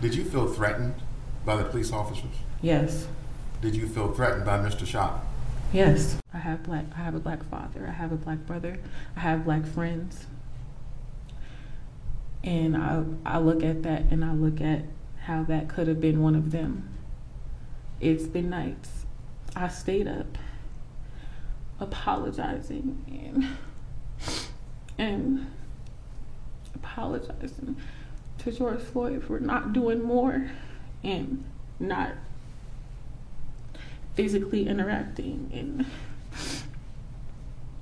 Did you feel threatened by the police officers? Yes. Did you feel threatened by Mr. Chauvin? Yes. I have a black father. I have a black brother. I have black friends. And I look at that and I look at how that could have been one of them. It's been nights. I stayed up apologizing and apologizing to George Floyd for not doing more and not physically interacting and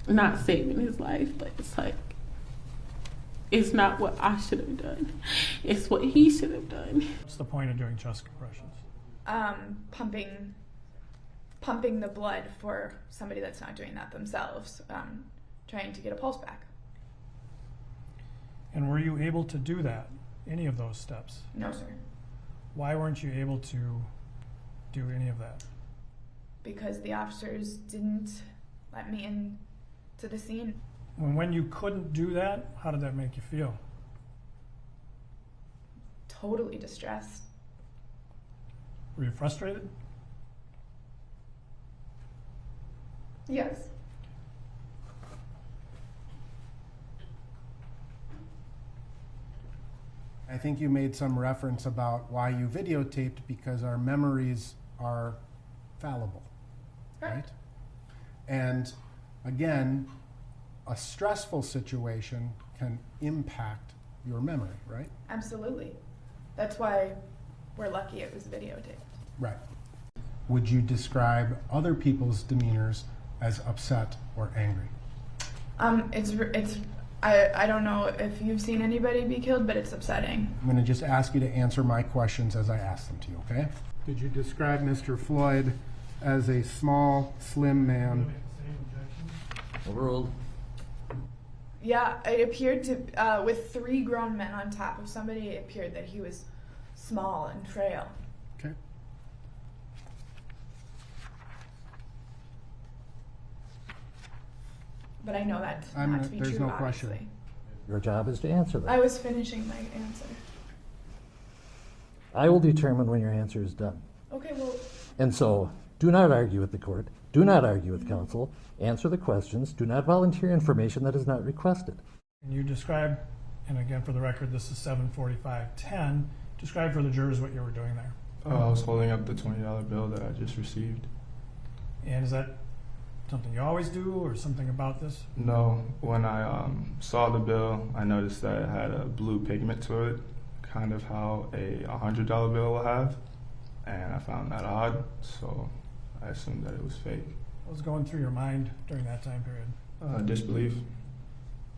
not saving his life. But it's like, it's not what I should have done. It's what he should have done. What's the point of doing chest compressions? Pumping the blood for somebody that's not doing that themselves, trying to get a pulse back. And were you able to do that, any of those steps? No, sir. Why weren't you able to do any of that? Because the officers didn't let me into the scene. When you couldn't do that, how did that make you feel? Totally distressed. Were you frustrated? Yes. I think you made some reference about why you videotaped, because our memories are fallible, right? And again, a stressful situation can impact your memory, right? Absolutely. That's why we're lucky it was videotaped. Right. Would you describe other people's demeanors as upset or angry? I don't know if you've seen anybody be killed, but it's upsetting. I'm going to just ask you to answer my questions as I ask them to you, okay? Did you describe Mr. Floyd as a small, slim man? Overruled. Yeah, it appeared to, with 3 grown men on top of somebody, it appeared that he was small and frail. Okay. But I know that I'm not gonna- to be there's true, no question. obviously. Your job is to answer them. I was finishing my answer. I will determine when your answer is done. Okay, well, And so, do not argue with the court. Do not argue with counsel. Answer the questions. Do not volunteer information that is not requested. And you describe, and again for the record, this is 7:45:10. Describe for the jurors what you were doing there. I was holding up the $20 bill that I just received. And is that something you always do, or something about this? No, when I saw the bill, I noticed that it had a blue pigment to it, kind of how a $100 bill will have, and I found that odd, so I assumed that it was fake. What was going through your mind during that time period? Disbelief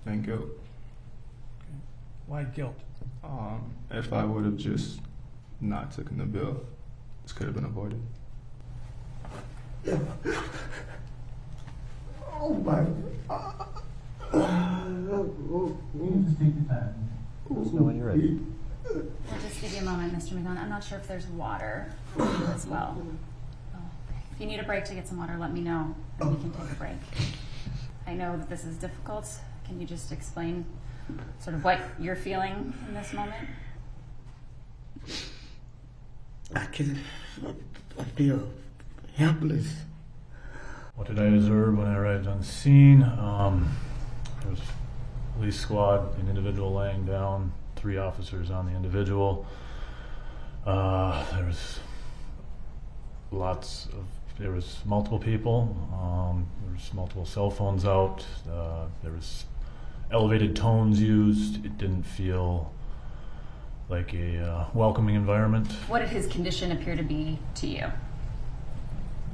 and guilt. Okay. Why guilt? If I would have just not taken the bill, this could have been avoided. Oh my God. You just take your time. Let us know when you're ready. We'll just give you a moment, Mr. McGowan. I'm not sure if there's water for you as well. If you need a break to get some water, let me know, and we can take a break. I know that this is difficult. Can you just explain sort of what you're feeling in this moment? I feel helpless. What did I observe when I arrived on scene? There was a police squad, an individual laying down, 3 officers on the individual. There was multiple people. There was multiple cell phones out. There was elevated tones used. It didn't feel like a welcoming environment. What did his condition appear to be to you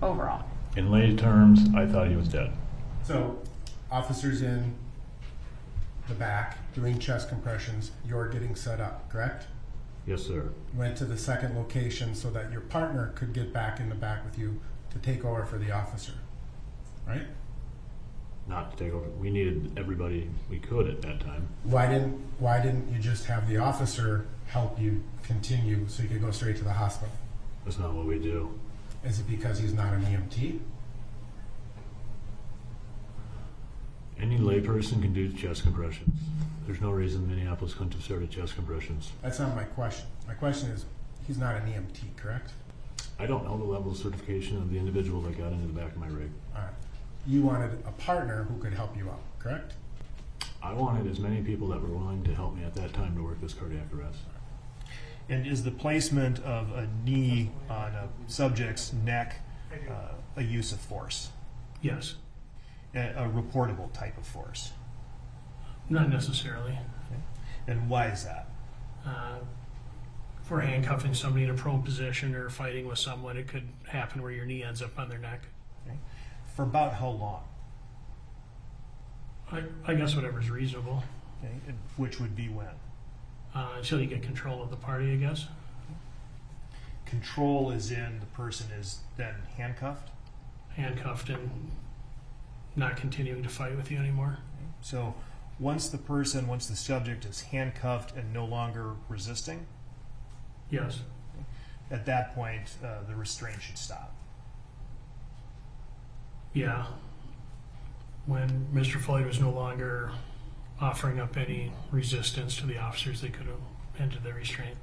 overall? In lay terms, I thought he was dead. So, officers in the back doing chest compressions, you're getting set up, correct? Yes, sir. You went to the second location so that your partner could get back in the back with you to take over for the officer, right? Not to take over. We needed everybody we could at that time. Why didn't you just have the officer help you continue so you could go straight to the hospital? That's not what we do. Is it because he's not an EMT? Any layperson can do chest compressions. There's no reason Minneapolis couldn't have started chest compressions. That's not my question. My question is, he's not an EMT, correct? I don't know the level of certification of the individual that got into the back of my rig. All right. You wanted a partner who could help you out, correct? I wanted as many people that were willing to help me at that time to work this cardiac arrest. And is the placement of a knee on a subject's neck a use of force? Yes. A reportable type of force? Not necessarily. Okay. And why is that? For handcuffing somebody in a prone position or fighting with someone, it could happen where your knee ends up on their neck. Okay. For about how long? I guess whatever's reasonable. Okay. And which would be when? Until you get control of the party, I guess. Control is in the person is then handcuffed? Handcuffed and not continuing to fight with you anymore. Okay. So once the subject is handcuffed and no longer resisting? Yes. At that point, the restraint should stop. Yeah. When Mr. Floyd was no longer offering up any resistance to the officers, they could have ended the restraint.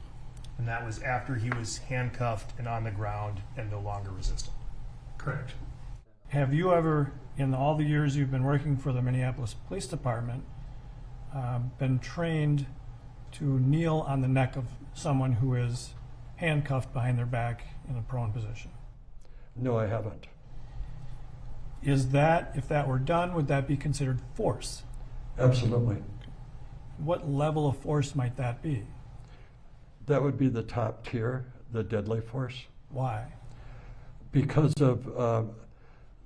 And that was after he was handcuffed and on the ground and no longer resisting? Correct. Have you ever, in all the years you've been working for the Minneapolis Police Department, been trained to kneel on the neck of someone who is handcuffed behind their back in a prone position? No, I haven't. Is that, if that were done, would that be considered force? Absolutely. What level of force might that be? That would be the top tier, the deadly force. Why? Because of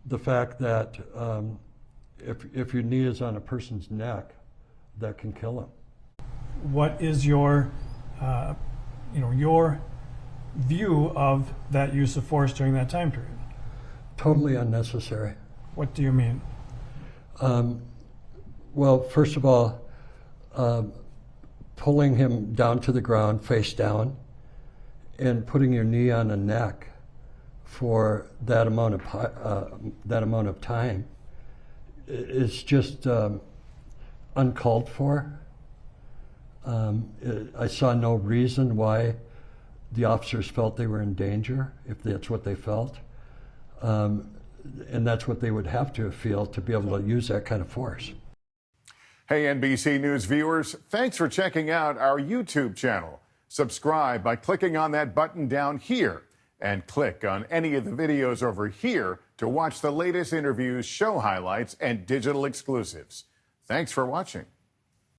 the fact that if your knee is on a person's neck, that can kill him. What is your, your view of that use of force during that time period? Totally unnecessary. What do you mean? Well, first of all, pulling him down to the ground, face down, and putting your knee on the neck for that amount of time is just uncalled for. I saw no reason why the officers felt they were in danger, if that's what they felt. And that's what they would have to feel to be able to use that kind of force. Hey, NBC News viewers, thanks for checking out our YouTube channel. Subscribe by clicking on that button down here and click on any of the videos over here to watch the latest interviews, show highlights, and digital exclusives. Thanks for watching.